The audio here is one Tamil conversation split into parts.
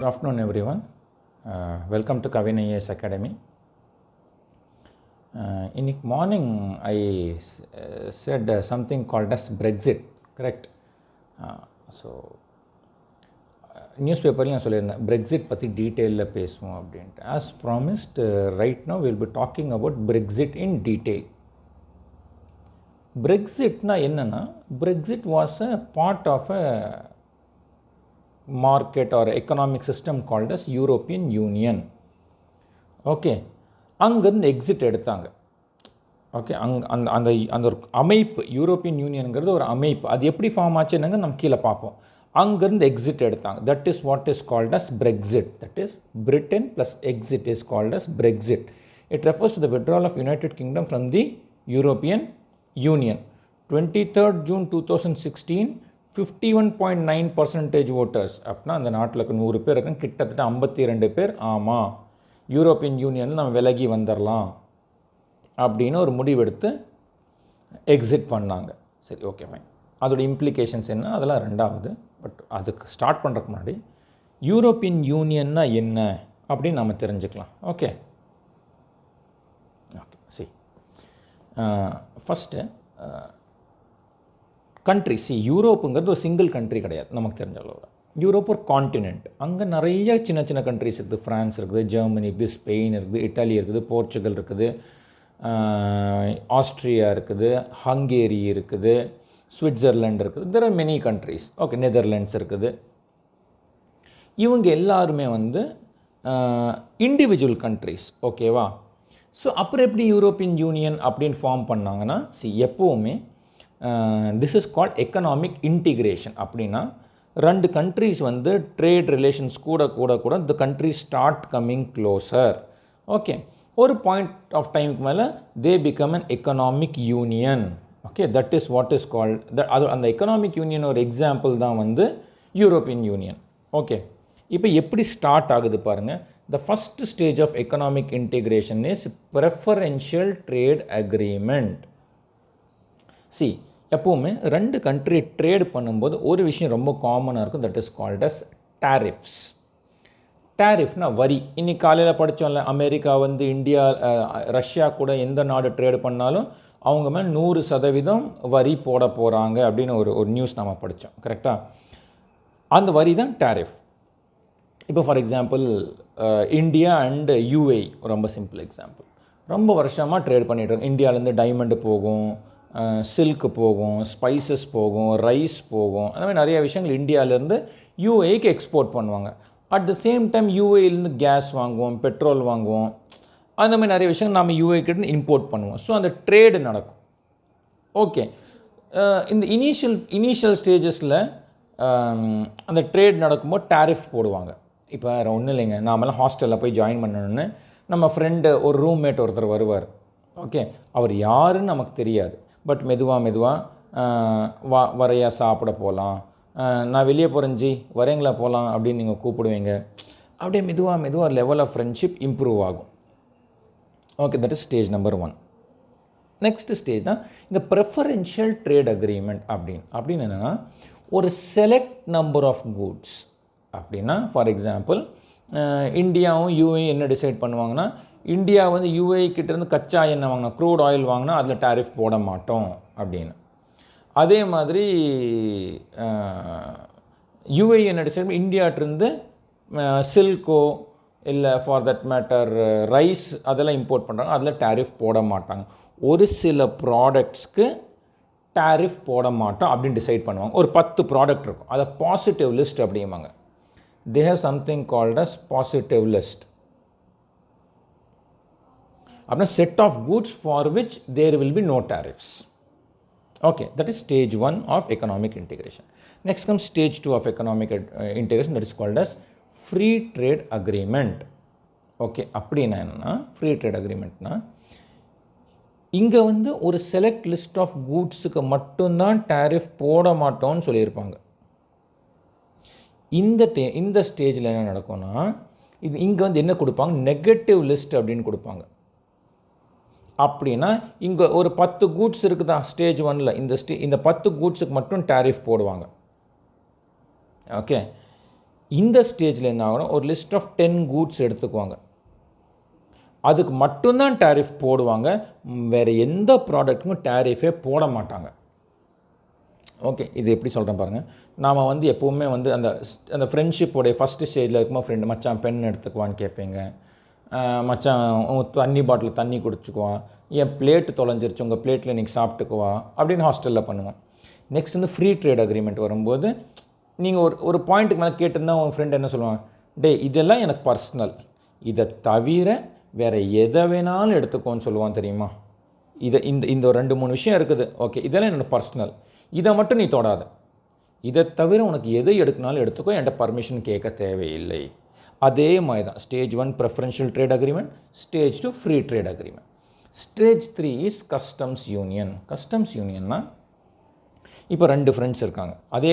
Good afternoon, everyone. Welcome to Kavin IAS Academy. In the morning, I said something called as Brexit, correct? So, newspaper சொல்லியிருந்தேன் Brexit பற்றி டீட்டெயிலில் பேசுவோம் அப்படின்ட்டு. As promised, right now we will be talking about Brexit in detail. Brexitனா என்னன்னா, Brexit was a part of a market or economic system called as European Union. Okay, அங்கேருந்து எக்ஸிட் எடுத்தாங்க. ஓகே, அந்த ஒரு அமைப்பு, யூரோப்பியன் யூனியனுங்கிறது ஒரு அமைப்பு, அது எப்படி ஃபார்ம் ஆச்சுன்னு நம்ம கீழே பார்ப்போம். அங்கேருந்து எக்ஸிட் எடுத்தாங்க. That is what is called as Brexit. That is Britain plus exit is called as Brexit. It refers to the withdrawal of United Kingdom from the European Union. 23rd June 2016, 51.9% voters. அப்படின்னா அந்த நாட்டில் 100 பேர் இருக்குன்னு கிட்டத்தட்ட 52 பேர் ஆமாம் யூரோப்பியன் யூனியனில் நம்ம விலகி வந்துடலாம் அப்படின்னு ஒரு முடிவெடுத்து எக்ஸிட் பண்ணாங்க. சரி, ஓகே, ஃபைன். அதோட இம்ப்ளிகேஷன்ஸ் என்ன, அதெல்லாம் ரெண்டாவது. பட் அதுக்கு ஸ்டார்ட் பண்ணுறதுக்கு முன்னாடி யூரோப்பியன் யூனியன்னா என்ன அப்படின்னு நம்ம தெரிஞ்சுக்கலாம். ஓகே ஓகே சரி, ஃபஸ்ட்டு கண்ட்ரி. யூரோப்புங்கிறது ஒரு சிங்கிள் கண்ட்ரி கிடையாது நமக்கு தெரிஞ்ச அளவில். யூரோப் ஒரு காண்டினென்ட். அங்கே நிறைய சின்ன சின்ன கண்ட்ரிஸ் இருக்குது. ஃப்ரான்ஸ் இருக்குது, ஜெர்மனி இருக்குது, ஸ்பெயின் இருக்குது, இட்டாலி இருக்குது, போர்ச்சுகல் இருக்குது, ஆஸ்ட்ரியா இருக்குது, ஹங்கேரி இருக்குது, சுவிட்சர்லாண்ட் இருக்குது. There are many countries. Okay, Netherlands இருக்குது. இவங்க எல்லாருமே வந்து இண்டிவிஜுவல் கண்ட்ரிஸ். ஓகேவா? ஸோ அப்புறம் எப்படி யூரோப்பியன் யூனியன் அப்படின்னு ஃபார்ம் பண்ணாங்கன்னா, எப்போவுமே this is called economic integration. அப்படின்னா ரெண்டு கண்ட்ரிஸ் வந்து ட்ரேட் ரிலேஷன்ஸ் கூட the country start coming closer. Okay, ஒரு பாயிண்ட் ஆஃப் டைமுக்கு மேலே they become an economic union. Okay, that is what is called அது. அந்த எக்கனாமிக் யூனியன் ஒரு எக்ஸாம்பிள் தான் வந்து யூரோப்பியன் யூனியன். ஓகே, இப்போ எப்படி ஸ்டார்ட் ஆகுது பாருங்கள். The first stage of economic integration is preferential trade agreement. எப்போவுமே ரெண்டு கண்ட்ரி ட்ரேட் பண்ணும்போது ஒரு விஷயம் ரொம்ப காமனாக இருக்கும். That is called as tariffs. டேரிஃப்னா வரி. இன்றைக்கி காலையில் படித்தோம்ல, அமெரிக்கா வந்து இந்தியா, ரஷ்யா கூட எந்த நாடு ட்ரேடு பண்ணாலும் அவங்க மேலே 100% வரி போட போகிறாங்க அப்படின்னு ஒரு நியூஸ் நம்ம படித்தோம். கரெக்டாக? அந்த வரி தான் டேரிஃப். இப்போ for example India and U ரொம்ப சிம்பிள் எக்ஸாம்பிள். ரொம்ப வருஷமாக ட்ரேட் பண்ணிகிட்டு இந்தியாவிலேருந்து டைமண்டு போகும், சில்க்கு போகும், ஸ்பைசஸ் போகும், ரைஸ் போகும். அந்த மாதிரி நிறைய விஷயங்கள் இந்தியாவிலேருந்து யூஏக்கு எக்ஸ்போர்ட் பண்ணுவாங்க. அட் த சேம் டைம் யூஏலேருந்து கேஸ் வாங்குவோம், பெட்ரோல் வாங்குவோம். அந்த மாதிரி நிறைய விஷயங்கள் நம்ம யூஏக்கிட்ட இம்போர்ட் பண்ணுவோம். ஸோ அந்த ட்ரேடு நடக்கும். ஓகே, இந்த இனிஷியல் ஸ்டேஜஸில் அந்த ட்ரேட் நடக்கும்போது டேரிஃப் போடுவாங்க. இப்போ ஒன்றும் இல்லைங்க, நாமெல்லாம் ஹாஸ்டலில் போய் ஜாயின் பண்ணணுன்னு நம்ம ஃப்ரெண்டு ஒரு ரூம்மேட் ஒருத்தர் வருவார். ஓகே, அவர் யாருன்னு நமக்கு தெரியாது. பட் மெதுவாக வரையா சாப்பிட போகலாம், நான் வெளியே போகிறேஞ்சி வரேங்களா போகலாம் அப்படின்னு நீங்கள் கூப்பிடுவீங்க. அப்படியே மெதுவாக லெவல் ஆஃப் ஃப்ரெண்ட்ஷிப் இம்ப்ரூவ் ஆகும். Okay, that is stage number 1. Next stage தான் இந்த ப்ரெஃபரன்ஷியல் ட்ரேட் அக்ரிமெண்ட் அப்படின்னு என்னென்னா, ஒரு செலக்ட் நம்பர் ஆஃப் கூட்ஸ். அப்படின்னா ஃபார் எக்ஸாம்பிள் இந்தியாவும் யூஏ என்ன டிசைட் பண்ணுவாங்கன்னா, இந்தியா வந்து யூஏ கிட்டேருந்து கச்சா எண்ணெய் வாங்கினா, க்ரூட் ஆயில் வாங்கினா அதில் டேரிஃப் போட மாட்டோம் அப்படின்னு. அதே மாதிரி யூஏ என்ன டிசைட் இந்தியாட்டிருந்து சில்கோ இல்லை ஃபார் தட் மேட்டர் ரைஸ் அதெல்லாம் இம்போர்ட் பண்ணுறாங்க, அதில் டேரிஃப் போட மாட்டாங்க. ஒரு சில ப்ராடக்ட்ஸ்க்கு டேரிஃப் போட மாட்டோம் அப்படின்னு டிசைட் பண்ணுவாங்க. ஒரு 10 ப்ராடக்ட் இருக்கும், அதை பாசிட்டிவ் லிஸ்ட் அப்படிம்பாங்க. They have something called as positive list. அப்படின்னா set of goods for which there will be no tariffs. Okay, that is stage 1 of economic integration. Next come stage 2 of economic integration. That is called as free trade agreement. Okay, அப்படின்னா என்னென்னா, ஃப்ரீ ட்ரேட் அக்ரிமெண்ட்னா இங்கே வந்து ஒரு செலக்ட் லிஸ்ட் ஆஃப் கூட்ஸுக்கு மட்டும்தான் டேரிஃப் போட மாட்டோம்னு சொல்லியிருப்பாங்க. இந்த ஸ்டேஜில் என்ன நடக்கும்னா, இங்கே வந்து என்ன கொடுப்பாங்க, நெகட்டிவ் லிஸ்ட் அப்படின்னு கொடுப்பாங்க. அப்படின்னா இங்கே ஒரு 10 கூட்ஸ் இருக்குதா ஸ்டேஜ் 1ல், இந்த 10 கூட்ஸுக்கு மட்டும் டேரிஃப் போடுவாங்க. ஓகே, இந்த ஸ்டேஜில் என்ன ஆகணும், ஒரு லிஸ்ட் ஆஃப் 10 கூட்ஸ் எடுத்துக்குவாங்க. அதுக்கு மட்டும்தான் டேரிஃப் போடுவாங்க. வேறு எந்த ப்ராடக்ட்டுக்கும் டேரிஃபே போட மாட்டாங்க. ஓகே, இது எப்படி சொல்கிறேன் பாருங்கள். நாம் வந்து எப்போவுமே வந்து அந்த ஃப்ரெண்ட்ஷிப்போடைய ஃபஸ்ட்டு ஸ்டேஜில் இருக்கும்போது ஃப்ரெண்டு மச்சான் பென் எடுத்துக்குவான்னு கேட்பீங்க, மச்சான் தண்ணி பாட்டில் தண்ணி குடிச்சுக்குவான், என் பிளேட்டு தொலைஞ்சிருச்சு உங்கள் பிளேட்டில் இன்றைக்கி சாப்பிட்டுக்குவா அப்படின்னு ஹாஸ்டலில் பண்ணுவோம். நெக்ஸ்ட் வந்து ஃப்ரீ ட்ரேட் அக்ரிமெண்ட் வரும்போது நீங்கள் ஒரு பாயிண்ட்டுக்கு மேலே கேட்டிருந்தால் உங்கள் ஃப்ரெண்ட் என்ன சொல்லுவான், டே இதெல்லாம் எனக்கு பர்சனல், இதை தவிர வேறு எதை வேணாலும் எடுத்துக்கோன்னு சொல்லுவான் தெரியுமா. இந்த 2-3 விஷயம் இருக்குது, ஓகே இதெல்லாம் என்னோடய பர்சனல், இதை மட்டும் நீ தொடாத, இதை தவிர உனக்கு எதை எடுக்கனாலும் எடுத்துக்கோ, என்கிட்ட பர்மிஷன் கேட்க தேவையில்லை. அதே மாதிரி தான் stage 1 preferential trade agreement, stage 2 free trade agreement. Stage 3 is customs union. Customs யூனியன்னா இப்போ 2 ஃப்ரெண்ட்ஸ் இருக்காங்க, அதே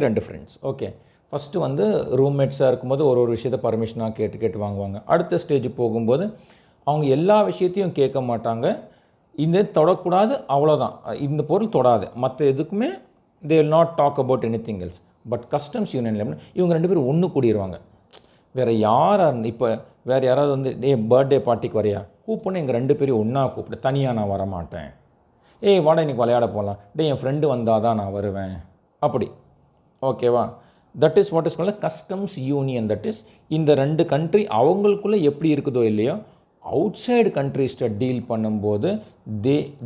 2 ஃப்ரெண்ட்ஸ். ஓகே, ஃபஸ்ட்டு வந்து ரூம்மேட்ஸாக இருக்கும்போது ஒரு விஷயத்தை பர்மிஷனாக கேட்டு வாங்குவாங்க. அடுத்த ஸ்டேஜ் போகும்போது அவங்க எல்லா விஷயத்தையும் கேட்க மாட்டாங்க, இந்த தொடக்கூடாது அவ்வளோதான், இந்த பொருள் தொடாது, மற்ற எதுக்குமே they will not talk about anything else. But customs யூனியனில் இவங்க 2 பேரும் ஒன்று கூடிடுவாங்க. வேறு யாராக இப்போ வேறு யாராவது வந்து பர்த்டே பார்ட்டிக்கு வரையா கூப்பிட்ணும், எங்கள் 2 பேரையும் ஒன்றா கூப்பிட்டு, தனியாக நான் வரமாட்டேன், வாடா இன்றைக்கி விளையாட போகலாம், என் ஃப்ரெண்டு வந்தால் தான் நான் வருவேன், அப்படி. ஓகேவா, that is what is called customs union. That is இந்த 2 கண்ட்ரி அவங்களுக்குள்ளே எப்படி இருக்குதோ இல்லையோ, அவுட் சைடு கண்ட்ரீஸ்ட்டை டீல் பண்ணும்போது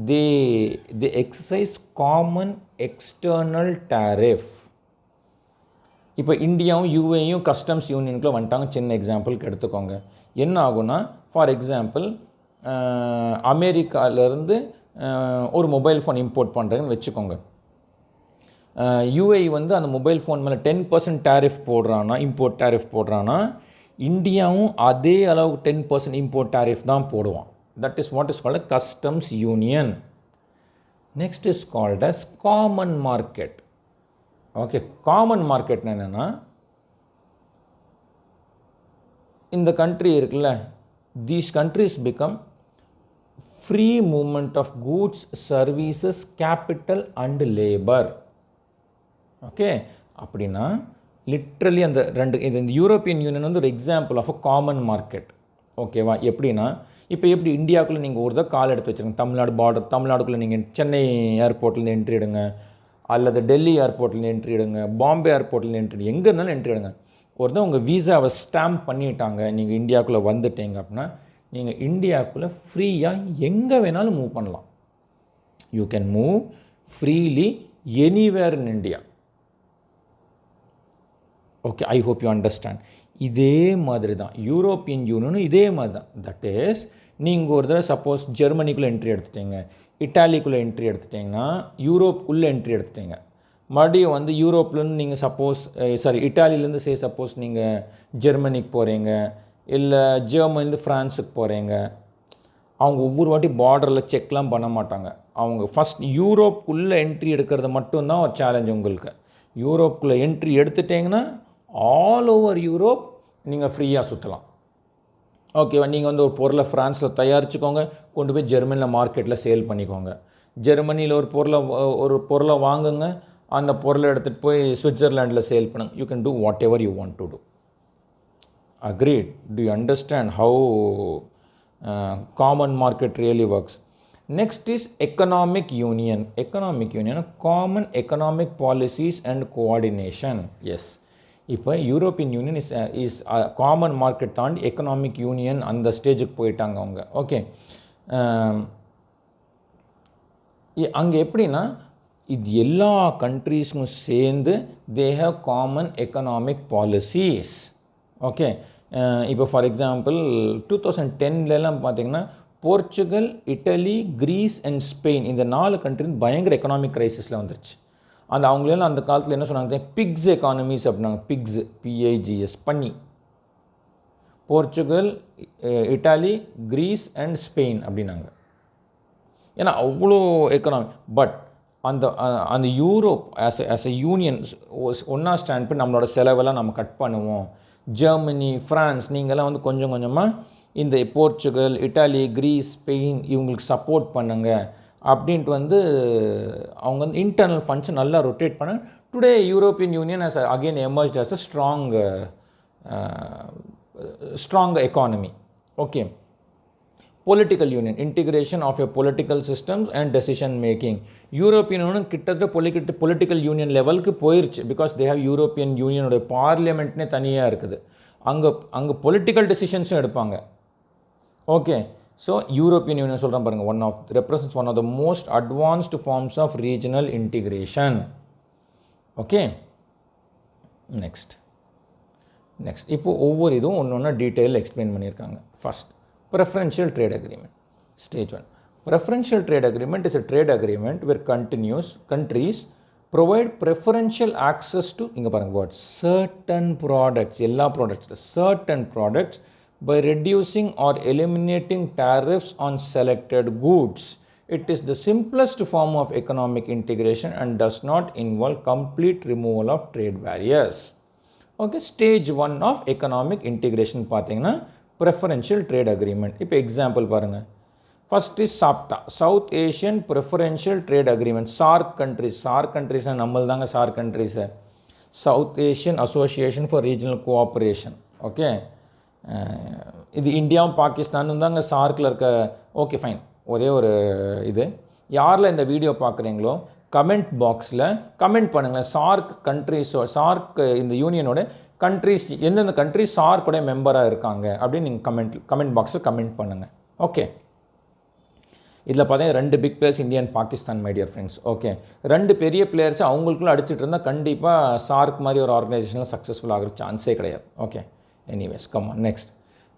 தே எக்ஸசைஸ் காமன் எக்ஸ்டர்னல் டேரிஃப். இப்போ இந்தியாவும் யூஏயும் கஸ்டம்ஸ் யூனியனுக்குள்ளே வந்துட்டாங்க. சின்ன எக்ஸாம்பிளுக்கு எடுத்துக்கோங்க. என்ன ஆகும்னா, ஃபார் எக்ஸாம்பிள் அமெரிக்காவிலேருந்து ஒரு மொபைல் ஃபோன் இம்போர்ட் பண்ணுறேன்னு வச்சுக்கோங்க. யூஏஇ வந்து அந்த மொபைல் ஃபோன் மேலே 10% டேரிஃப் போடுறான்னா, இம்போர்ட் டேரிஃப் போடுறான்னா, இந்தியாவும் அதே அளவுக்கு 10% இம்போர்ட் டேரிஃப் தான் போடுவான். That is what is called customs union. Next is called as common market. Okay, common மார்க்கெட்னா என்னென்னா, இந்த கண்ட்ரி இருக்குல்ல, these countries become free movement of goods, services, capital and labour. Okay, அப்படின்னா லிட்ரலி அந்த 2 இந்த யூரோப்பியன் யூனியன் வந்து ஒரு example of a common market. ஓகேவா, எப்படின்னா இப்போ எப்படி இந்தியாவுக்குள்ளே நீங்கள் ஒரு தான் கால் எடுத்து வச்சுருங்க, தமிழ்நாடுக்குள்ளே நீங்கள் சென்னை ஏர்போர்ட்லேருந்து என்ட்ரி எடுங்க, அல்லது டெல்லி ஏர்போர்ட்லேருந்து என்ட்ரி எடுங்க, பாம்பே ஏர்போர்ட்லேருந்து என்ட்ரி, எங்கே இருந்தாலும் என்ட்ரி எடுங்க. ஒரு தான் உங்கள் வீசாவை ஸ்டாம்ப் பண்ணிட்டாங்க, நீங்கள் இந்தியாவுக்குள்ளே வந்துட்டீங்க அப்படின்னா, நீங்கள் இந்தியாவுக்குள்ளே ஃப்ரீயாக எங்கே வேணாலும் மூவ் பண்ணலாம். You can move freely anywhere in India. Okay, I hope you understand. இதே மாதிரி தான் யூரோப்பியன் யூனியனும் இதே மாதிரி தான். தட் இஸ் நீங்கள் ஒரு தடவை சப்போஸ் ஜெர்மனிக்குள்ளே என்ட்ரி எடுத்துட்டீங்க, இட்டாலிக்குள்ளே என்ட்ரி எடுத்துட்டிங்கன்னா, யூரோப்புக்குள்ளே என்ட்ரி எடுத்துட்டீங்க, மறுபடியும் வந்து யூரோப்லேருந்து நீங்கள் சப்போஸ் இட்டாலியிலேருந்து சப்போஸ் நீங்கள் ஜெர்மனிக்கு போகிறீங்க, இல்லை ஜெர்மனிலேருந்து ஃப்ரான்ஸுக்கு போகிறீங்க, அவங்க ஒவ்வொரு வாட்டி பார்டரில் செக்லாம் பண்ண மாட்டாங்க. அவங்க ஃபஸ்ட் யூரோப்புக்குள்ளே என்ட்ரி எடுக்கிறது மட்டும்தான் ஒரு சேலஞ்ச் உங்களுக்கு. யூரோப்புக்குள்ளே என்ட்ரி எடுத்துட்டிங்கன்னா ஆல் ஓவர் யூரோப் நீங்கள் ஃப்ரீயாக சுற்றலாம். ஓகேவா, நீங்கள் வந்து ஒரு பொருளை ஃப்ரான்ஸில் தயாரிச்சுக்கோங்க, கொண்டு போய் ஜெர்மனியில் மார்க்கெட்டில் சேல் பண்ணிக்கோங்க. ஜெர்மனியில் ஒரு பொருளை வாங்குங்க, அந்த பொருளை எடுத்துகிட்டு போய் சுவிட்சர்லாண்டில் சேல் பண்ணுங்க. You can do whatever you want to do. Agreed? Do you understand how common market really works? Next is economic union. Economic union, common economic policies and coordination. Yes. இப்போ European Union is common market தாண்டி எக்கனாமிக் யூனியன் அந்த ஸ்டேஜுக்கு போயிட்டாங்க அவங்க. ஓகே, அங்கே எப்படின்னா, இது எல்லா கண்ட்ரீஸும் சேர்ந்து they have common economic policies. Okay, இப்போ ஃபார் எக்ஸாம்பிள் 2010 பார்த்திங்கன்னா, Portugal, idli, Greece and Spain, இந்த 4 கண்ட்ரி பயங்கர எக்கனாமிக் க்ரைசிஸில் வந்துருச்சு. அவங்களெல்லாம் அந்த காலத்தில் என்ன சொன்னாங்க, பிக்ஸ் எக்கானமிஸ் அப்படின்னாங்க. பிக்ஸ், பிஐஜிஎஸ், பண்ணி. Portugal, Italy, Greece and Spain அப்படின்னாங்க. ஏன்னா அவ்வளோ எக்கனாமி. பட் அந்த யூரோப் ஆஸ் எ யூனியன் ஒன்றா ஸ்டாண்ட் பண்ணி நம்மளோட செலவெல்லாம் நம்ம கட் பண்ணுவோம். ஜெர்மனி, ஃப்ரான்ஸ், நீங்கள்லாம் வந்து கொஞ்சம் கொஞ்சமாக இந்த போர்ச்சுகல், இட்டாலி, கிரீஸ், ஸ்பெயின் இவங்களுக்கு சப்போர்ட் பண்ணுங்கள். அப்படின்ட்டு வந்து அவங்க வந்து இன்டர்னல் ஃபண்ட்ஸை நல்லா ரொட்டேட் பண்ண today European Union has again emerged as a strong economy. Okay, political union, integration of a political systems and decision making. European Union கிட்டத்தட்ட பொலிட்டிக்கல் யூனியன் லெவலுக்கு போயிடுச்சு. பிகாஸ் தே ஹவ் யூரோப்பியன் யூனியனோட பார்லிமெண்ட்னே தனியாக இருக்குது. அங்கே பொலிட்டிக்கல் டெசிஷன்ஸும் எடுப்பாங்க. ஓகே, ஸோ யூரோப்பியன் யூனியன் சொல்கிறேன் பாருங்கள், represents one of the most advanced forms of regional integration. Okay, next இப்போ ஒவ்வொரு இதுவும் ஒன்று ஒன்றா டீட்டெயிலில் எக்ஸ்பிளைன் பண்ணியிருக்காங்க. First, preferential trade agreement. Stage 1. Preferential trade agreement is a trade agreement where countries provide preferential access to certain products, certain products by reducing or eliminating tariffs on selected goods. It is the simplest form of economic integration and does not involve complete removal of trade barriers. Okay, stage 1 of economic integration பார்த்தீங்கன்னா preferential trade agreement. இப்போ எக்ஸாம்பிள் பாருங்கள். First is SAFTA, South Asian preferential trade agreement. SAARC கண்ட்ரிஸாக நம்மள தாங்க சார்க் கண்ட்ரிஸை, South Asian association for regional cooperation. Okay, இது இந்தியாவும் பாகிஸ்தானும் தாங்க சார்க்கில் இருக்க. ஓகே ஃபைன், ஒரே ஒரு இது, யாரில் இந்த வீடியோ பார்க்குறீங்களோ கமெண்ட் பாக்ஸில் கமெண்ட் பண்ணுங்கள். சார்க் இந்த யூனியனோட கண்ட்ரிஸ், எந்தெந்த கண்ட்ரிஸ் சார்க்கோட மெம்பராக இருக்காங்க அப்படின்னு நீங்கள் கமெண்ட் பாக்ஸில் கமெண்ட் பண்ணுங்கள். ஓகே, இதில் பார்த்தீங்கன்னா 2 big players, India and Pakistan, my dear friends. Okay, 2 பெரிய பிளேயர்ஸ் அவங்களுக்குள்ள அடிச்சுட்டு இருந்தால் கண்டிப்பாக சார்க் மாதிரி ஒரு ஆர்கனைசேஷனில் சக்ஸஸ்ஃபுல் ஆகிற சான்ஸே கிடையாது. Okay, anyways come on.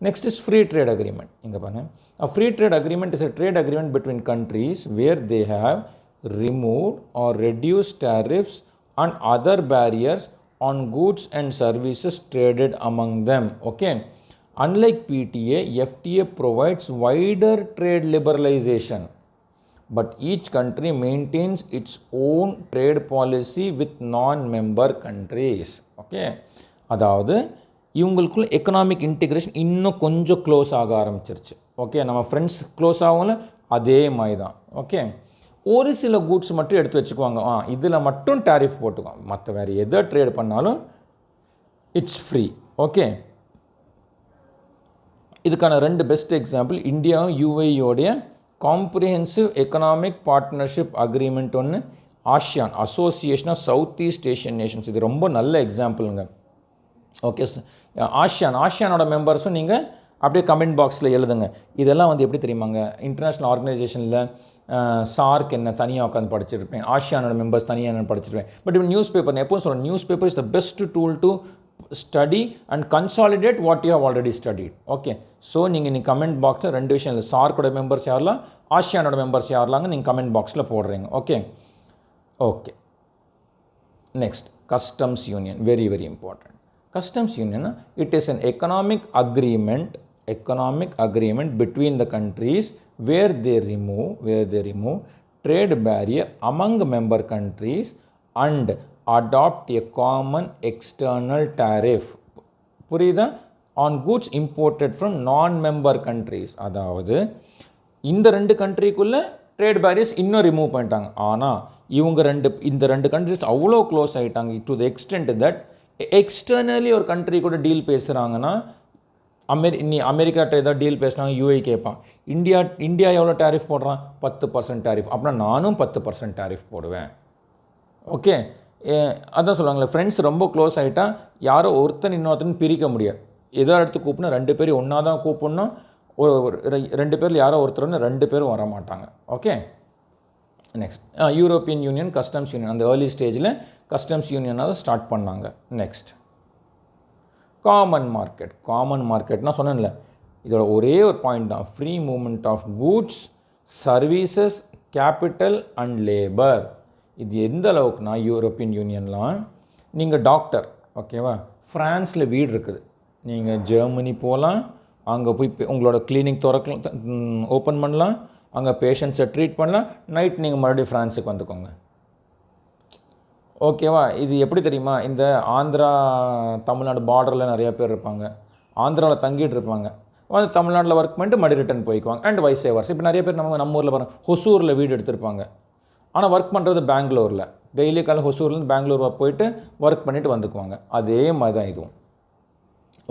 Next is free trade agreement. இங்கே பாருங்கள், free trade agreement is a trade agreement between countries where they have removed or reduced tariffs and other barriers on goods and services traded among them. Okay, unlike PTA, FTA provides wider trade liberalization, but each country maintains its own trade policy with non-member countries. Okay, அதாவது இவங்களுக்குள்ள எக்கனாமிக் இன்டிகிரேஷன் இன்னும் கொஞ்சம் க்ளோஸ் ஆக ஆரம்பிச்சிருச்சு. ஓகே, நம்ம ஃப்ரெண்ட்ஸ் க்ளோஸ் ஆகும்ல அதே மாதிரி தான். ஓகே, ஒரு சில கூட்ஸ் மட்டும் எடுத்து வச்சுக்குவாங்க, இதில் மட்டும் டேரிஃப் போட்டுக்குவாங்க, மற்ற வேறு எதை ட்ரேட் பண்ணாலும் இட்ஸ் ஃப்ரீ. ஓகே, இதுக்கான 2 பெஸ்ட் எக்ஸாம்பிள் இந்தியாவும் யூஏஇயோடைய காம்ப்ரிஹென்சிவ் எக்கனாமிக் பார்ட்னர்ஷிப் அக்ரிமெண்ட் ஒன்று, ASEAN, association of South East Asian nations. இது ரொம்ப நல்ல எக்ஸாம்பிளுங்க. ஓகே, ஆசியானோட மெம்பர்ஸும் நீங்கள் அப்படியே கமெண்ட் பாக்ஸில் எழுதுங்க. இதெல்லாம் வந்து எப்படி தெரியுமாங்க, இன்டர்நேஷ்னல் ஆர்கனைசேஷனில் சார்க் என்ன தனியாக உட்காந்து படிச்சிருப்பேன், ஆசியானோட மெம்பர்ஸ் தனியாக என்ன படிச்சிருப்பேன். பட் இப்போ நியூஸ் பேப்பர் எப்போவும் சொல்கிறேன், newspaper is the best tool to study and consolidate what you have already studied. Okay, so நீங்கள் கமெண்ட் பாக்ஸில் 2 விஷயம் இல்லை, சார்க்கோட மெம்பர்ஸ் யாரெல்லாம், ஆசியானோட மெம்பர்ஸ் யாரெல்லாங்க நீங்கள் கமெண்ட் பாக்ஸில் போடுறீங்க. Okay, next customs union, very very important. Customs union, it is an economic agreement between the countries where they remove trade barrier among member countries and adopt a common external tariff. புரியுதா? On goods imported from non-member countries. அதாவது இந்த 2 கண்ட்ரிக்குள்ள ட்ரேட் பேரியர்ஸ் இன்னும் ரிமூவ் பண்ணிட்டாங்க. ஆனால் இந்த 2 கண்ட்ரிஸ் அவ்வளோ க்ளோஸ் ஆகிட்டாங்க to the extent that externally ஒரு கண்ட்ரி கூட டீல் பேசுகிறாங்கன்னா, அமெரிக்காட்ட ஏதாவது டீல் பேசுனாங்க, யூஏ கேட்பான், இந்தியா எவ்வளோ டேரிஃப் போடுறான், 10% டேரிஃப், அப்படின்னா நானும் 10% டேரிஃப் போடுவேன். ஓகே, அதான் சொல்லுவாங்களே, ஃப்ரெண்ட்ஸ் ரொம்ப க்ளோஸ் ஆகிட்டா யாரோ ஒருத்தன் இன்னொருத்தன் பிரிக்க முடியாது. ஏதோ இடத்து கூப்பிட்னா 2 பேரும் ஒன்றா தான் கூப்பிட்ணும். ஒரு 2 பேரில் யாரோ ஒருத்தர் 2 பேரும் வர மாட்டாங்க. Okay, next European Union, customs union. அந்த ஏர்லி ஸ்டேஜில் கஸ்டம்ஸ் யூனியனாக ஸ்டார்ட் பண்ணாங்க. நெக்ஸ்ட் காமன் மார்க்கெட்னா சொன்னேன்ல, இதோட ஒரே ஒரு பாயிண்ட் தான், free movement of goods, services, capital and labour. இது எந்த அளவுக்குனா, யூரோப்பியன் யூனியன்லாம் நீங்கள் டாக்டர், ஓகேவா, ஃப்ரான்ஸில் வீடு இருக்குது, நீங்கள் ஜெர்மனி போகலாம், அங்கே போய் உங்களோட கிளினிக் ஓப்பன் பண்ணலாம், அங்கே பேஷண்ட்ஸை ட்ரீட் பண்ணலாம், நைட் நீங்கள் மறுபடியும் ஃப்ரான்ஸுக்கு வந்துக்கோங்க. ஓகேவா, இது எப்படி தெரியுமா, இந்த ஆந்திரா தமிழ்நாடு பார்டரில் நிறையா பேர் இருப்பாங்க, ஆந்திராவில் தங்கிட்டு இருப்பாங்க. வந்து தமிழ்நாட்டில் ஒர்க் பண்ணிட்டு மறுபடியும் ரிட்டர்ன் போய்க்குவாங்க. And vice versa. இப்போ நிறைய பேர் நம்ம ஊரில் பாருங்கள், ஹொசூரில் வீடு எடுத்திருப்பாங்க, ஆனால் ஒர்க் பண்ணுறது பெங்களூரில். டெய்லி காலையில் ஹொசூர்லேருந்து பெங்களூர் போயிட்டு ஒர்க் பண்ணிவிட்டு வந்துக்குவாங்க. அதே மாதிரி தான் இதுவும்.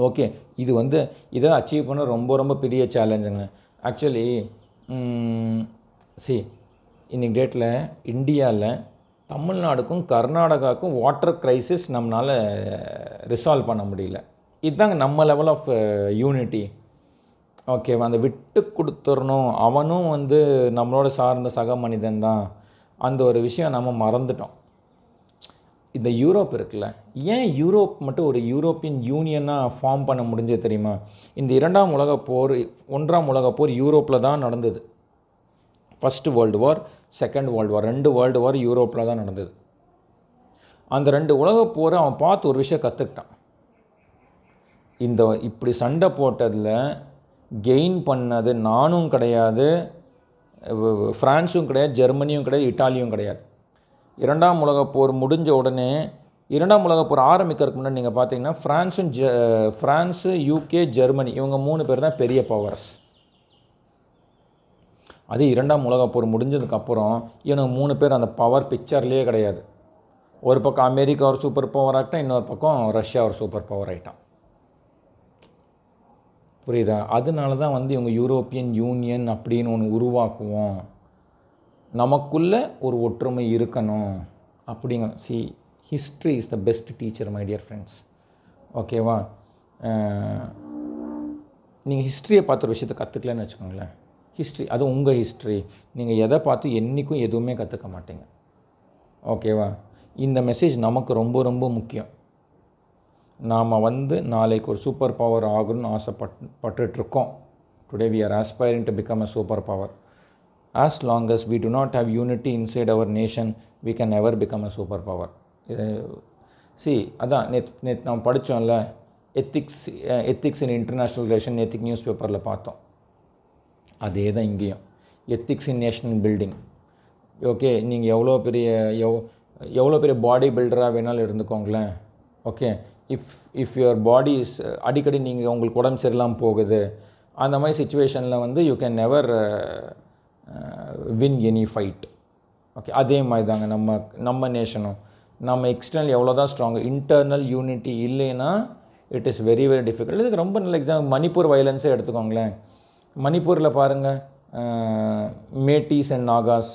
ஓகே, இது வந்து இதை அச்சீவ் பண்ண ரொம்ப ரொம்ப பெரிய சேலஞ்சுங்க. ஆக்சுவலி இன்றைக்கி டேட்டில் இந்தியாவில் தமிழ்நாடுக்கும் கர்நாடகாவுக்கும் வாட்டர் க்ரைசிஸ் நம்மளால் ரிசால்வ் பண்ண முடியல. இதுதாங்க நம்ம லெவல் ஆஃப் யூனிட்டி. ஓகேவா, அந்த விட்டு கொடுத்துடணும், அவனும் வந்து நம்மளோட சார்ந்த சக மனிதன் தான், அந்த ஒரு விஷயம் நம்ம மறந்துட்டோம். இந்த யூரோப் இருக்குல்ல, ஏன் யூரோப் மட்டும் ஒரு யூரோப்பியன் யூனியனாக ஃபார்ம் பண்ண முடிஞ்சது தெரியுமா? இந்த 2ஆம் உலகப் போர், 1ஆம் உலகப் போர் யூரோப்பில் தான் நடந்தது. First world war, second world war, 2 world war யூரோப்பில் தான் நடந்தது. அந்த 2 உலகப் போரை அவன் பார்த்து ஒரு விஷயம் கற்றுக்கிட்டான். இந்த இப்படி சண்டை போட்டதில் கெயின் பண்ணது நானும் கிடையாது, ஃப்ரான்ஸும் கிடையாது, ஜெர்மனியும் கிடையாது, இட்டாலியும் கிடையாது. 2ஆம் உலகப் போர் முடிஞ்ச உடனே, 2ஆம் உலகப் போர் ஆரம்பிக்கிறதுக்கு முன்னாடி நீங்கள் பார்த்தீங்கன்னா ஃப்ரான்ஸு, யூகே, ஜெர்மனி, இவங்க 3 பேர் தான் பெரிய பவர்ஸ். அதே 2ஆம் உலகப் போர் முடிஞ்சதுக்கப்புறம் இவங்க 3 பேர் அந்த பவர் பிக்சர்லேயே கிடையாது. ஒரு பக்கம் அமெரிக்கா ஒரு சூப்பர் பவர் ஆகிட்டான், இன்னொரு பக்கம் ரஷ்யா ஒரு சூப்பர் பவர் ஆகிட்டான். புரியுதா? அதனால தான் வந்து இவங்க யூரோப்பியன் யூனியன் அப்படின்னு ஒன்று உருவாக்குவோம், நமக்குள்ளே ஒரு ஒற்றுமை இருக்கணும் அப்படிங்க. History is the best teacher my dear friends. ஓகேவா? நீங்கள் ஹிஸ்ட்ரியை பார்த்து ஒரு விஷயத்தை கற்றுக்கலன்னு வச்சுக்கோங்களேன், ஹிஸ்ட்ரி அது உங்கள் ஹிஸ்ட்ரி, நீங்கள் எதை பார்த்து என்றைக்கும் எதுவுமே கற்றுக்க மாட்டீங்க. ஓகேவா? இந்த மெசேஜ் நமக்கு ரொம்ப ரொம்ப முக்கியம். நாம் வந்து நாளைக்கு ஒரு சூப்பர் பவர் ஆகணும்னு ஆசைப்பட்டுருக்கோம். Today we are aspiring to become a super power. As long as we do not have unity inside our nation, we can never become a superpower. அதான் நேற்று நாம் படித்தோம்ல, ethics in international relation, ethic news பேப்பரில் பார்த்தோம். அதே தான் இங்கேயும், ethics in national building. Okay, நீங்கள் எவ்வளோ பெரிய பாடி பில்டராக வேணாலும் இருந்துக்கோங்களேன். Okay, if your body is, அடிக்கடி நீங்கள் உங்களுக்கு உடம்பு சரியில்லாமல் போகுது, அந்த மாதிரி சுச்சுவேஷனில் வந்து you can never win any fight. Okay, அதே மாதிரி தாங்க நம்ம நேஷனும். நம்ம எக்ஸ்டர்னல் எவ்வளோ தான் ஸ்ட்ராங்கு, இன்டர்னல் யூனிட்டி இல்லைன்னா it is very very difficult. இதுக்கு ரொம்ப நல்ல எக்ஸாம்பிள் மணிப்பூர் வைலன்ஸே எடுத்துக்கோங்களேன். மணிப்பூரில் பாருங்கள், மேட்டீஸ் அண்ட் நாகாஸ்,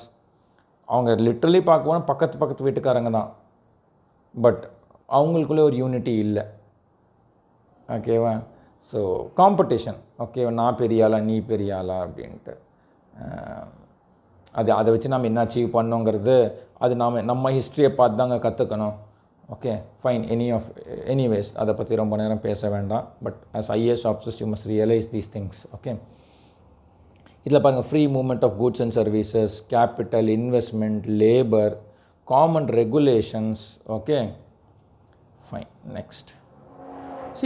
அவங்க லிட்ரலி பார்க்கும்போது பக்கத்து வீட்டுக்காரங்க தான், பட் அவங்களுக்குள்ளே ஒரு யூனிட்டி இல்லை. ஓகேவா? So competition. ஓகேவா, நான் பெரிய ஆளா நீ பெரிய ஆளா அப்படின்ட்டு, அதை வச்சு நம்ம என்ன அச்சீவ் பண்ணோங்கிறது அது நம்ம ஹிஸ்ட்ரியை பார்த்து தாங்க கற்றுக்கணும். Okay, fine. எனிவேஸ் அதை பற்றி ரொம்ப நேரம் பேச வேண்டாம். But as IAS officers you must realise these things. Okay, இதில் பாருங்கள், free movement of goods and services, capital, investment, labour, common regulations. Okay, fine. Next,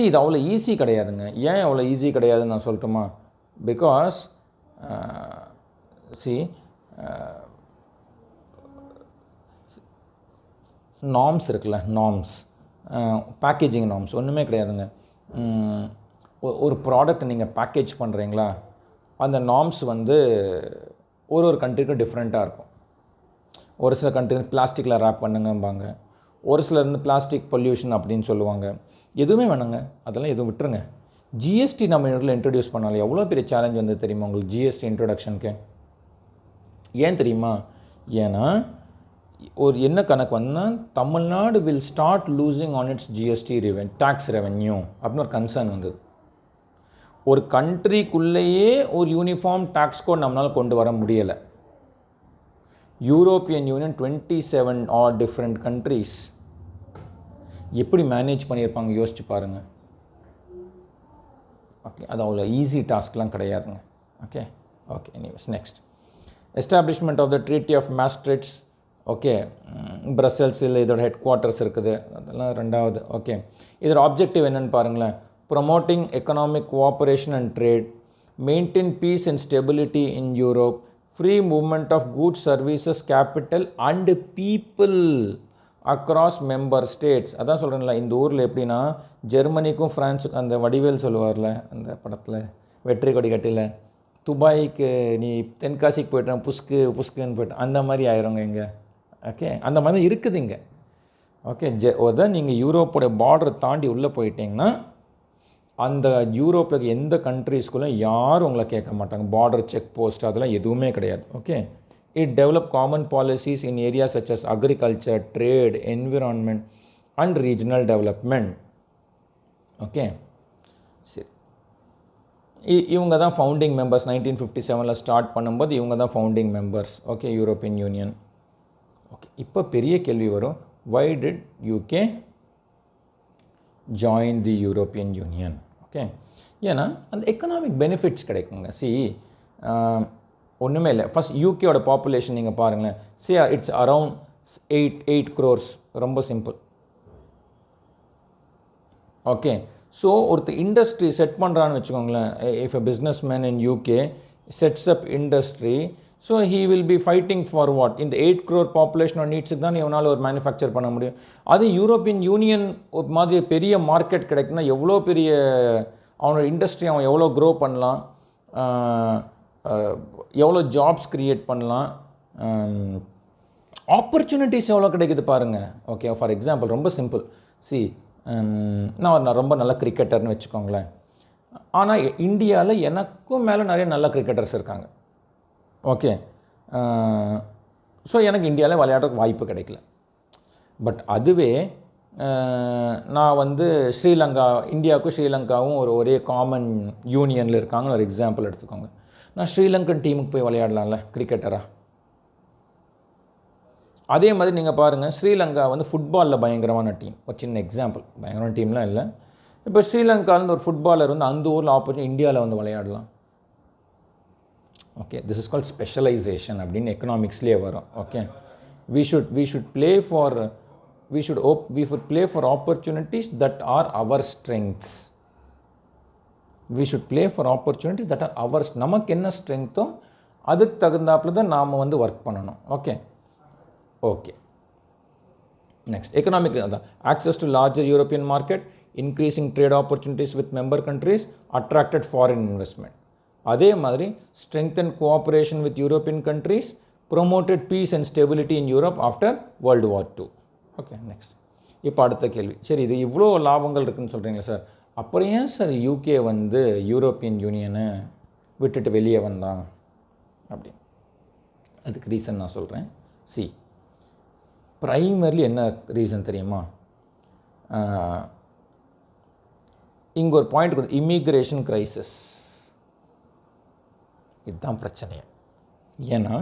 இது அவ்வளோ ஈஸி கிடையாதுங்க. ஏன் அவ்வளோ ஈஸி கிடையாதுன்னு நான் சொல்லட்டுமா? பிகாஸ் நார்ம்ஸ் இருக்குல்ல, நார்ம்ஸ், பேக்கேஜிங் நார்ம்ஸ் ஒன்றுமே கிடையாதுங்க. ஒரு ப்ராடக்ட் நீங்கள் பேக்கேஜ் பண்ணுறீங்களா, அந்த நார்ம்ஸ் வந்து ஒரு கண்ட்ரிக்கும் டிஃப்ரெண்ட்டாக இருக்கும். ஒரு சில கண்ட்ரி பிளாஸ்டிக்கில் ரேப் பண்ணுங்கம்பாங்க, ஒரு சிலர் வந்து பிளாஸ்டிக் பொல்யூஷன் அப்படின்னு சொல்லுவாங்க. எதுவுமே வேணுங்க, அதெல்லாம் எதுவும் விட்டுருங்க. ஜிஎஸ்டி நம்ம இதில் இன்ட்ரடியூஸ் பண்ணாலும் எவ்வளோ பெரிய சேலஞ்ச் வந்து தெரியுமா உங்களுக்கு ஜிஎஸ்டி இன்ட்ரொடக்ஷனுக்கு? ஏன் தெரியுமா? ஏன்னா ஒரு என்ன கணக்கு வந்தால், Tamil Nadu will start losing on its GST tax revenue அப்படின்னு ஒரு கன்சர்ன் வந்தது. ஒரு கண்ட்ரிக்குள்ளேயே ஒரு யூனிஃபார்ம் டேக்ஸ் கோட் நம்மளால் கொண்டு வர முடியலை. European union 27 are different countries எப்படி மேனேஜ் பண்ணியிருப்பாங்க யோசிச்சு பாருங்கள். ஓகே, அது அவ்வளோ ஈஸி டாஸ்க்லாம் கிடையாதுங்க. Okay, anyways next, establishment of the treaty of Maastricht. Okay, பிரசல்ஸில் இதோட ஹெட் குவார்ட்டர்ஸ் இருக்குது, அதெல்லாம் ரெண்டாவது. ஓகே, இதோட ஆப்ஜெக்டிவ் என்னென்னு பாருங்களேன். Promoting economic cooperation and trade, maintain peace and stability in Europe, free movement of goods, services, capital and people across member states. அதான் சொல்கிறேன்ல, இந்த ஊரில் எப்படின்னா ஜெர்மனிக்கும் ஃப்ரான்ஸுக்கும், அந்த வடிவேல் சொல்லுவார்ல அந்த படத்தில், வெற்றி கொடி கட்டில துபாய்க்கு நீ தென்காசிக்கு போய்ட்டேன் புஸ்குன்னு போய்ட்டேன் அந்த மாதிரி ஆயிருங்க இங்கே. ஓகே, அந்த மாதிரி தான் இருக்குது இங்கே. ஓகே, நீங்கள் யூரோப்போட பார்டரை தாண்டி உள்ளே போயிட்டீங்கன்னா அந்த யூரோப்பில் எந்த கண்ட்ரீஸ்குள்ளும் யாரும் உங்களை கேட்க மாட்டாங்க. பார்டர் செக் போஸ்ட் அதெல்லாம் எதுவுமே கிடையாது. Okay, it develop common policies in areas such as agriculture, trade, environment and regional development. Okay, சரி, இவங்க தான் ஃபவுண்டிங் மெம்பர்ஸ். 1957 ஸ்டார்ட் பண்ணும்போது இவங்க தான் founding members. Okay, European Union. Okay, இப்போ பெரிய கேள்வி வரும், why did UK join the European Union? Okay, ஏன்னா அந்த எக்கனாமிக் பெனிஃபிட்ஸ் கிடைக்குங்க. ஒன்றுமே இல்லை. ஃபஸ்ட் யூகேயோட பாப்புலேஷன் நீங்கள் பாருங்களேன். It's around 8 crores. ரொம்ப சிம்பிள். ஓகே, ஸோ ஒருத்தர் இண்டஸ்ட்ரி செட் பண்ணுறான்னு வச்சுக்கோங்களேன். If a business man in UK sets up industry, so he will be fighting for what? இந்த 8 crore பாப்புலேஷனோட நீட்ஸுக்கு தான் இவனால் ஒரு மேனுஃபேக்சர் பண்ண முடியும். அது யூரோப்பியன் யூனியன் ஒரு மாதிரி பெரிய மார்க்கெட் கிடைக்குன்னா எவ்வளோ பெரிய அவனோட இண்டஸ்ட்ரி அவன் எவ்வளோ க்ரோ பண்ணலாம், எவ்வளோ ஜாப்ஸ் க்ரியேட் பண்ணலாம், ஆப்பர்ச்சுனிட்டிஸ் எவ்வளோ கிடைக்குது பாருங்கள். ஓகே, ஃபார் எக்ஸாம்பிள் ரொம்ப சிம்பிள். நான் ரொம்ப நல்ல கிரிக்கெட்டர்னு வச்சுக்கோங்களேன். ஆனால் இந்தியாவில் எனக்கும் மேலே நிறைய நல்ல கிரிக்கெட்டர்ஸ் இருக்காங்க. ஓகே, ஸோ எனக்கு இந்தியாவில் விளையாடுறதுக்கு வாய்ப்பு கிடைக்கல. பட் அதுவே நான் ஸ்ரீலங்கா, இந்தியாவுக்கும் ஸ்ரீலங்காவும் ஒரே காமன் யூனியனில் இருக்காங்கன்னு ஒரு எக்ஸாம்பிள் எடுத்துக்கோங்க. நான் ஸ்ரீலங்கன் டீமுக்கு போய் விளையாடலாம்ல கிரிக்கெட்டராக. அதே மாதிரி நீங்கள் பாருங்கள், ஸ்ரீலங்கா ஃபுட்பாலில் பயங்கரமான டீம். ஒரு சின்ன எக்ஸாம்பிள், பயங்கரமான டீம்லாம் இல்லை. இப்போ ஸ்ரீலங்காவிலேருந்து ஒரு ஃபுட்பாலர் அந்த ஊரில் ஆப்பர்ச்சுனிட்டி இந்தியாவில் விளையாடலாம். Okay, this is called specialisation அப்படின்னு எக்கனாமிக்ஸ்லேயே வரும். Okay, we should play for opportunities that are our strengths. We should play for opportunities that are our நமக்கு என்ன ஸ்ட்ரெங்த்தோ அதுக்கு தகுந்தாப்புல தான் நாம் ஒர்க் பண்ணணும். ஓகே ஓகே நெக்ஸ்ட் எக்கனாமிக் அதான் access to larger European market, increasing trade opportunities with member countries, attracted foreign investment. அதே மாதிரி strengthen cooperation with European countries, promoted peace and stability in Europe after World War II. Okay next இப்போ அடுத்த கேள்வி. சரி, இது இவ்வளோ லாபங்கள் இருக்குதுன்னு சொல்கிறீங்களா சார், அப்புறம் ஏன் சார் யூகே யூரோப்பியன் யூனியனை விட்டுட்டு வெளியே வந்தான் அப்படி? அதுக்கு ரீசன் நான் சொல்கிறேன். ப்ரைமர்லி என்ன ரீசன் தெரியுமா? இங்கே ஒரு பாயிண்ட் கொடுத்து இமிக்ரேஷன் க்ரைசிஸ். இதுதான் பிரச்சனையே. ஏன்னா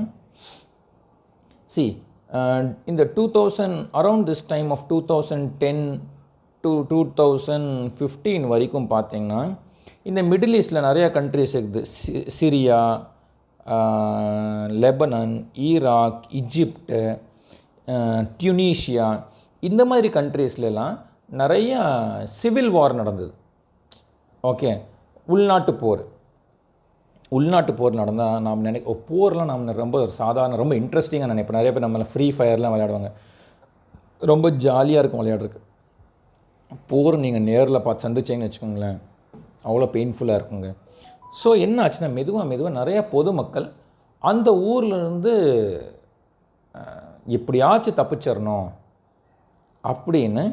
இந்த 2000 around this time of 2010 to 2015 வரைக்கும் பார்த்திங்கன்னா இந்த மிடில் ஈஸ்டில் நிறையா கண்ட்ரிஸ் இருக்குது. சிரியா, லெபனான், ஈராக், ஈஜிப்டு, டியூனீஷியா, இந்த மாதிரி கண்ட்ரீஸ்லாம் நிறையா சிவில் வார் நடந்தது. ஓகே, உள்நாட்டு போர் நடந்தால் நாம் போர்லாம் நம்ம ரொம்ப சாதாரண ரொம்ப இன்ட்ரெஸ்டிங்காக நினைப்பேன். நிறைய பேர் நம்மளை ஃப்ரீ ஃபயர்லாம் விளையாடுவாங்க, ரொம்ப ஜாலியாக இருக்கும் விளையாடுறதுக்கு. போர் நீங்கள் நேரில் பார்த்து சந்திச்சிங்கன்னு வச்சுக்கோங்களேன், அவ்வளோ பெயின்ஃபுல்லாக இருக்குங்க. ஸோ என்ன ஆச்சுன்னா மெதுவாக நிறையா பொதுமக்கள் அந்த ஊர்லேருந்து எப்படியாச்சும் தப்பிச்சிடணும் அப்படின்னு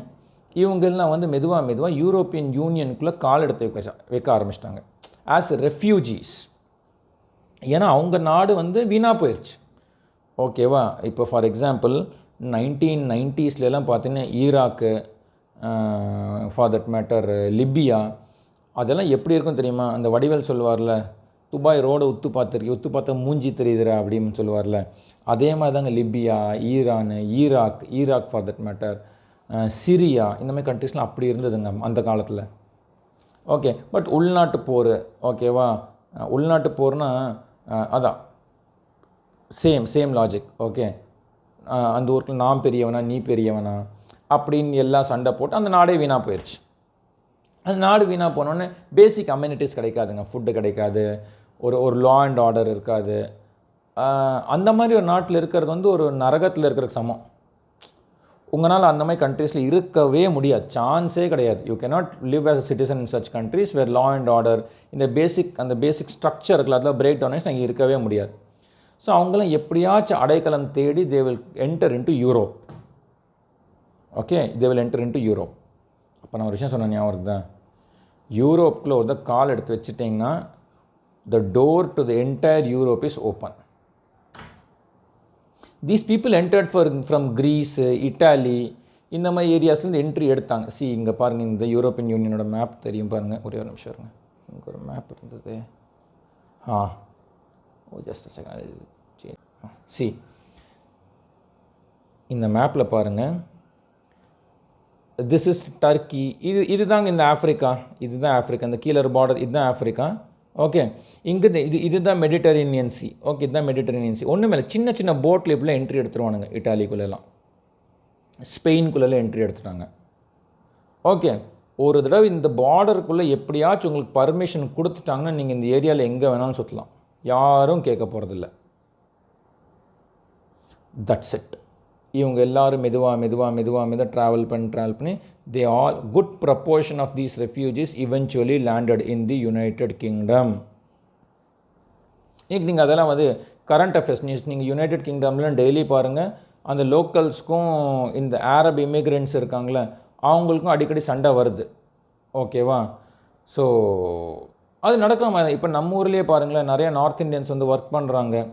இவங்கெல்லாம் மெதுவாக யூரோப்பியன் யூனியனுக்குள்ளே கால் எடுத்து வைக்க ஆரம்பிச்சிட்டாங்க ஆஸ் ரெஃப்யூஜிஸ். ஏன்னா அவங்க நாடு வீணாக போயிடுச்சு. ஓகேவா? இப்போ ஃபார் எக்ஸாம்பிள் 1990s பார்த்தீங்கன்னா Iraq, for that matter Libya, அதெல்லாம் எப்படி இருக்கும் தெரியுமா? அந்த வடிவேல் சொல்லுவார்ல, துபாய் ரோடை உத்து பார்த்தா மூஞ்சி தெரியுதுரா அப்படின்னு சொல்லுவார்ல, அதே மாதிரி தாங்க Libya, Iraq for that matter, Syria, இந்த மாதிரி கண்ட்ரிஸ்லாம் அப்படி இருந்ததுங்க அந்த காலத்தில். ஓகே, பட் உள்நாட்டு போர், ஓகேவா? உள்நாட்டு போர்னா அதான் சேம் லாஜிக். ஓகே, அந்த ஊருக்கு நான் பெரியவனா நீ பெரியவனா அப்படின்னு எல்லாம் சண்டை போட்டு அந்த நாடே வீணாக போயிடுச்சு. அந்த நாடு வீணாக போனோடனே பேசிக் அம்யூனிட்டிஸ் கிடைக்காதுங்க, ஃபுட்டு கிடைக்காது, ஒரு லா அண்ட் ஆர்டர் இருக்காது. அந்த மாதிரி ஒரு நாட்டில் இருக்கிறது ஒரு நரகத்தில் இருக்கிறதுக்கு சமம். உங்களால் அந்த மாதிரி கண்ட்ரீஸில் இருக்கவே முடியாது, சான்ஸே கிடையாது. You cannot live as a citizen in such countries where law and order இந்த பேசிக் ஸ்ட்ரக்சர் இருக்குல்ல, அதில் பிரேக் டவுன் ஆகிடுச்சு, நாங்கள் இருக்கவே முடியாது. ஸோ அவங்களும் எப்படியாச்சும் அடைக்கலம் தேடி they will enter into Europe. Okay, they will enter into Europe. அப்போ நான் ஒரு விஷயம் சொன்னேன், ஞாபகம் இருக்குதா? யூரோப்புக்குள்ளே ஒரு கால் எடுத்து வச்சுட்டிங்கன்னா the door to the entire Europe is open. These people entered from Greece, Italy, இந்த மாதிரி ஏரியாஸ்லேருந்து என்ட்ரி எடுத்தாங்க. இங்கே பாருங்கள், இந்த யூரோப்பியன் யூனியனோட மேப் தெரியும் பாருங்கள். ஒரே ஒரு நிமிஷம் இருங்க, இங்கே ஒரு மேப் இருந்தது. Just second. இந்த மேப்பில் பாருங்கள், திஸ் இஸ் டர்க்கி. இதுதாங்க இந்த ஆஃப்ரிக்கா, இதுதான் ஆஃப்ரிக்கா. இந்த கீழே பார்டர் இதுதான் ஆஃப்ரிக்கா. ஓகே, இங்கே இதுதான் மெடிட்டரேனியன் சி. ஓகே, இதுதான் மெடிட்டரேனியன் சி. ஒன்றும் இல்லை, சின்ன சின்ன போட்டில் இப்படிலாம் என்ட்ரி எடுத்துருவானுங்க. இட்டாலிக்குள்ளெல்லாம், ஸ்பெயின்குள்ளெல்லாம் என்ட்ரி எடுத்துட்டாங்க. ஓகே, ஒரு தடவை இந்த பார்டருக்குள்ளே எப்படியாச்சும் உங்களுக்கு பர்மிஷன் கொடுத்துட்டாங்கன்னா நீங்கள் இந்த ஏரியாவில் எங்கே வேணாலும் சுற்றலாம், யாரும் கேட்க போகிறதில்ல. That's it. இவங்க எல்லோரும் மெதுவாக ட்ராவல் பண்ணி they all good proportion of these refugees eventually landed in the United Kingdom. நீங்கள் அதெல்லாம் வந்து கரண்ட் அஃபேர்ஸ் நியூஸ் நீங்கள் யுனைடெட் கிங்டம்லாம் டெய்லி பாருங்கள். அந்த லோக்கல்ஸ்க்கும் இந்த அரப் இமிக்ரெண்ட்ஸ் இருக்காங்களே அவங்களுக்கும் அடிக்கடி சண்டை வருது. ஓகேவா? ஸோ அது நடக்கலாம். இப்போ நம்ம ஊர்லேயே பாருங்களேன், நிறையா நார்த் இந்தியன்ஸ் வந்து ஒர்க் பண்ணுறாங்க.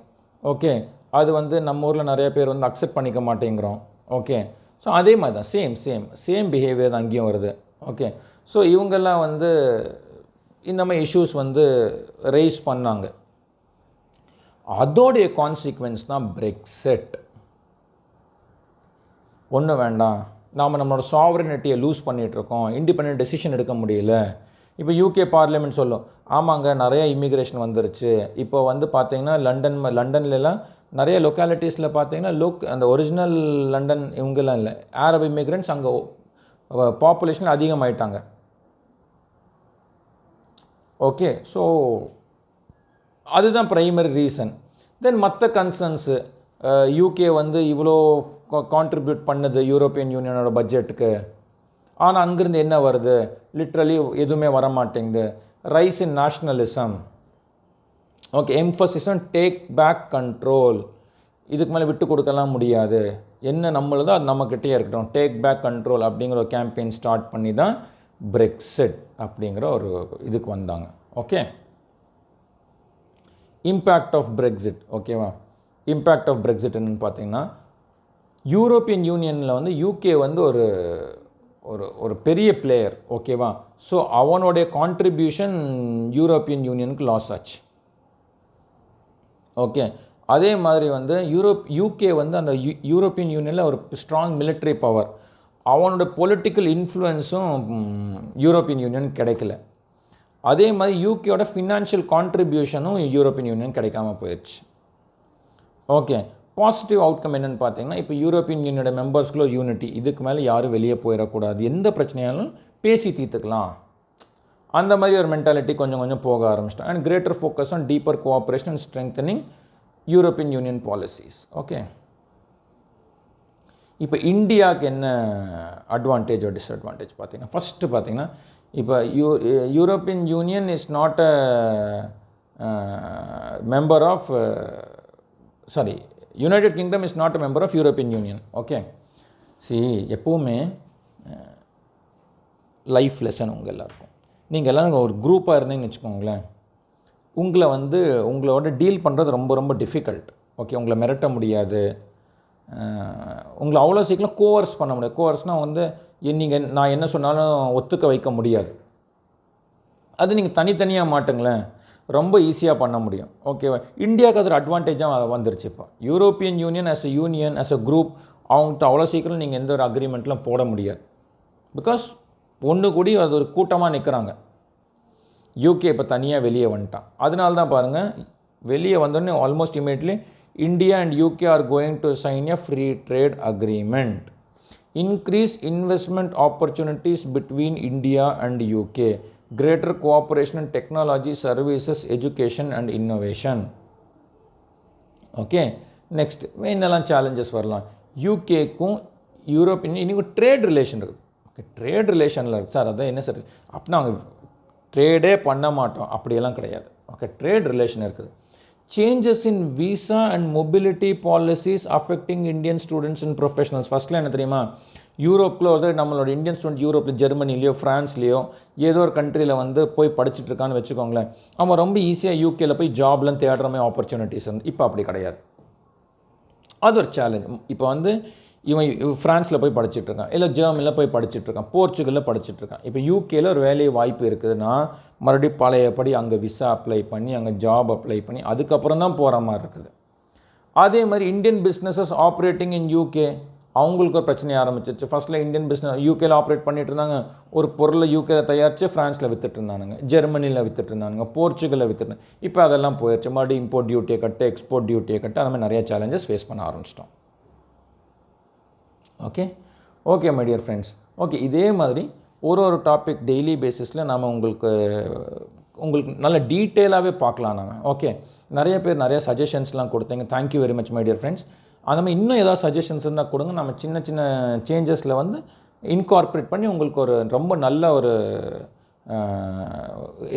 ஓகே, அது வந்து நம்ம ஊரில் நிறைய பேர் வந்து அக்செப்ட் பண்ணிக்க மாட்டேங்கிறோம். ஓகே, ஸோ அதே மாதிரி தான் சேம் பிஹேவியர் தான் அங்கேயும் வருது. ஓகே, ஸோ இவங்கெல்லாம் வந்து இந்த மாதிரி இஷ்யூஸ் வந்து ரைஸ் பண்ணாங்க. அதோடைய கான்சிக்வென்ஸ் தான் பிரெக்சிட். ஒன்றும் வேண்டாம், நாம் நம்மளோட சாவரனிட்டியை லூஸ் பண்ணிகிட்ருக்கோம், இண்டிபெண்டன்ட் டெசிஷன் எடுக்க முடியல. இப்போ யூகே பார்லிமெண்ட் சொல்லும், ஆமாங்க நிறைய இமிக்ரேஷன் வந்துருச்சு. இப்போ வந்து பார்த்திங்கன்னா லண்டன்லலாம் நிறைய லொக்காலிட்டிஸில் பார்த்தீங்கன்னா அந்த ஒரிஜினல் லண்டன் இவங்கெல்லாம் இல்லை, அரப் இமிக்ரெண்ட்ஸ் அங்கே பாப்புலேஷன் அதிகமாயிட்டாங்க. ஓகே, ஸோ அதுதான் ப்ரைமரி ரீசன். தென் மற்ற கன்சர்ன்ஸு, யூகே வந்து இவ்வளோ கான்ட்ரிபியூட் பண்ணுது யூரோப்பியன் யூனியனோட பட்ஜெட்டுக்கு, ஆனால் அங்கேருந்து என்ன வருது? லிட்ரலி எதுவுமே வர மாட்டேங்குது. Rise in nationalism. Okay, emphasis on take back control. இதுக்கு மேலே விட்டு கொடுக்கலாம் முடியாது, என்ன நம்மளதோ அது நம்மக்கிட்டே இருக்கட்டும், டேக் பேக் கண்ட்ரோல் அப்படிங்கிற ஒரு கேம்பெயின் ஸ்டார்ட் பண்ணி தான் பிரெக்சிட் அப்படிங்கிற ஒரு இதுக்கு வந்தாங்க. Okay, impact of Brexit. ஓகேவா? இம்பேக்ட் ஆஃப் பிரெக்சிட் என்னன்னு பார்த்தீங்கன்னா, யூரோப்பியன் யூனியனில் வந்து யூகே வந்து ஒரு ஒரு ஒரு பெரிய பிளேயர். ஓகேவா? ஸோ அவனுடைய கான்ட்ரிபியூஷன் யூரோப்பியன் யூனியனுக்கு லாஸ் ஆச்சு. ஓகே, அதே மாதிரி வந்து யூகே வந்து அந்த யூரோப்பியன் யூனியனில் ஒரு ஸ்ட்ராங் மிலிட்ரி பவர், அவனோட பொலிட்டிக்கல் இன்ஃப்ளூயன்ஸும் யூரோப்பியன் யூனியன் கிடைக்கல. அதே மாதிரி யூகேயோட ஃபினான்ஷியல் கான்ட்ரிபியூஷனும் யூரோப்பியன் யூனியன் கிடைக்காம போயிடுச்சு. ஓகே, பாசிட்டிவ் அவுட்கம் என்னென்னு பார்த்தீங்கன்னா, இப்போ யூரோப்பியன் யூனியனோட மெம்பர்ஸ்குள்ள யூனிட்டி, இதுக்கு மேலே யாரும் வெளியே போயிடக்கூடாது, எந்த பிரச்சனையாலும் பேசி தீர்த்துக்கலாம், அந்த மாதிரி ஒரு மென்டாலிட்டி கொஞ்சம் கொஞ்சம் போக ஆரம்பிச்சிட்டோம். And greater focus on deeper cooperation and strengthening European union policies. Okay, இப்போ இந்தியாவுக்கு என்ன அட்வான்டேஜ் ஒரு டிஸ்அட்வான்டேஜ் பார்த்தீங்கன்னா, ஃபஸ்ட்டு பார்த்தீங்கன்னா, இப்போ European Union is not a member of United Kingdom is not a member of European Union. Okay, எப்போவுமே லைஃப் லெசன் உங்கள் எல்லாருக்கும், நீங்கள் எல்லாம் ஒரு குரூப்பாக இருந்தீங்கன்னு வச்சுக்கோங்களேன், உங்களை வந்து உங்களோட டீல் பண்ணுறது ரொம்ப ரொம்ப டிஃபிகல்ட். ஓகே, உங்களை மிரட்ட முடியாது, உங்களை அவ்வளோ சீக்கிரம் கோவர்ஸ் பண்ண முடியாது. கோவர்ஸ்னால் வந்து நான் என்ன சொன்னாலும் ஒத்துக்க வைக்க முடியாது. அது நீங்கள் தனித்தனியாக மாட்டுங்களேன், ரொம்ப ஈஸியாக பண்ண முடியும். ஓகேவா? இந்தியாவுக்கு அது ஒரு அட்வான்டேஜாக வந்துருச்சு. இப்போ European union as a group அவங்ககிட்ட அவ்வளோ சீக்கிரம் நீங்கள் எந்த ஒரு அக்ரிமெண்ட்லாம் போட முடியாது. பிகாஸ் ஒன்று கூடி அது ஒரு கூட்டமாக நிற்கிறாங்க. யூகே இப்போ தனியாக வெளியே வந்துட்டான். அதனால தான் பாருங்கள், வெளியே வந்தோடனே almost immediately India and UK are going to sign a free trade agreement, increase investment opportunities between India and UK, greater cooperation in technology, services, education and innovation. Okay, next என்னெல்லாம் சேலஞ்சஸ் வரலாம்? யூகேக்கும் யூரோப் இன்னைக்கு ட்ரேட் ரிலேஷன் இருக்குது. ஓகே, ட்ரேட் ரிலேஷனில் இருக்குது சார். அதான் என்ன சார் அப்படின்னா அவங்க ட்ரேடே பண்ண மாட்டோம் அப்படியெல்லாம் கிடையாது. ஓகே, ட்ரேட் ரிலேஷன் இருக்குது. Changes in visa and mobility policies affecting Indian students and professionals. ஃபஸ்ட்டில் என்ன தெரியுமா, யூரோப்பில் வந்து நம்மளோட இந்தியன் ஸ்டூடெண்ட் யூரோப்பில் ஜெர்மனிலேயோ ஃப்ரான்ஸ்லேயோ ஏதோ ஒரு கண்ட்ரியில் வந்து போய் படிச்சுட்டு இருக்கான்னு வச்சுக்கோங்களேன், அவன் ரொம்ப ஈஸியாக யூகேல போய் ஜாப்லாம் தேடுற மாதிரி ஆப்பர்ச்சுனிட்டிஸ் வந்து இப்போ அப்படி கிடையாது. அது ஒரு சேலஞ்ச். இப்போ வந்து இவன் ஃப்ரான்ஸில் போய் படிச்சுட்ருக்கான், இல்லை ஜெர்மனியில் போய் படிச்சுட்ருக்கான், போர்ச்சுகலில் படிச்சுட்ருக்கான். இப்போ யூகேல ஒரு வேலை வாய்ப்பு இருக்குதுன்னா மறுபடியும் பழையபடி அங்கே விசா அப்ளை பண்ணி அங்கே ஜாப் அப்ளை பண்ணி அதுக்கப்புறம் தான் போகிற மாதிரி இருக்குது. அதே மாதிரி Indian businesses operating in UK அவங்களுக்கு ஒரு பிரச்சனை ஆரம்பிச்சிச்சு. ஃபஸ்ட்டில் இந்தியன் பிஸ்னஸ் யூகேல ஆப்ரேட் பண்ணிட்டு இருந்தாங்க, ஒரு பொருளை யூகேல தயாரித்து ஃப்ரான்ஸில் விற்றுட்டு இருந்தானுங்க, ஜெர்மனியில் விற்றுட்டு இருந்தானுங்க, போர்ச்சுகலில் விற்றுட்டு. இப்போ அதெல்லாம் போயிடுச்சு. மறுபடியும் இம்போர்ட் டியூட்டியை கட்டு, எக்ஸ்போர்ட் டியூட்டியை கட்டு, அந்த மாதிரி நிறைய சேலஞ்சஸ் ஃபேஸ் பண்ண ஆரம்பிச்சிட்டோம். Okay okay my dear friends. Okay, இதே மாதிரி ஒரு டாபிக் டெய்லி பேசிஸில் நாம் உங்களுக்கு நல்ல டீட்டெயிலாகவே பார்க்கலாம் நாங்கள். ஓகே, நிறைய பேர் நிறைய சஜஷன்ஸ்லாம் கொடுத்தீங்க. Thank you very much my dear friends. அந்த மாதிரி இன்னும் ஏதாவது சஜஷன்ஸ் இருந்தால் கொடுங்க. நம்ம சின்ன சின்ன சேஞ்சஸில் வந்து இன்கார்பரேட் பண்ணி உங்களுக்கு ஒரு ரொம்ப நல்ல ஒரு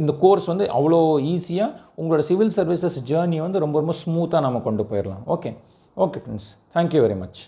இந்த கோர்ஸ் வந்து அவ்வளோ ஈஸியாக உங்களோட சிவில் சர்வீசஸ் ஜேர்னி வந்து ரொம்ப ரொம்ப ஸ்மூத்தாக நம்ம கொண்டு போயிடலாம். Okay okay friends, thank you very much.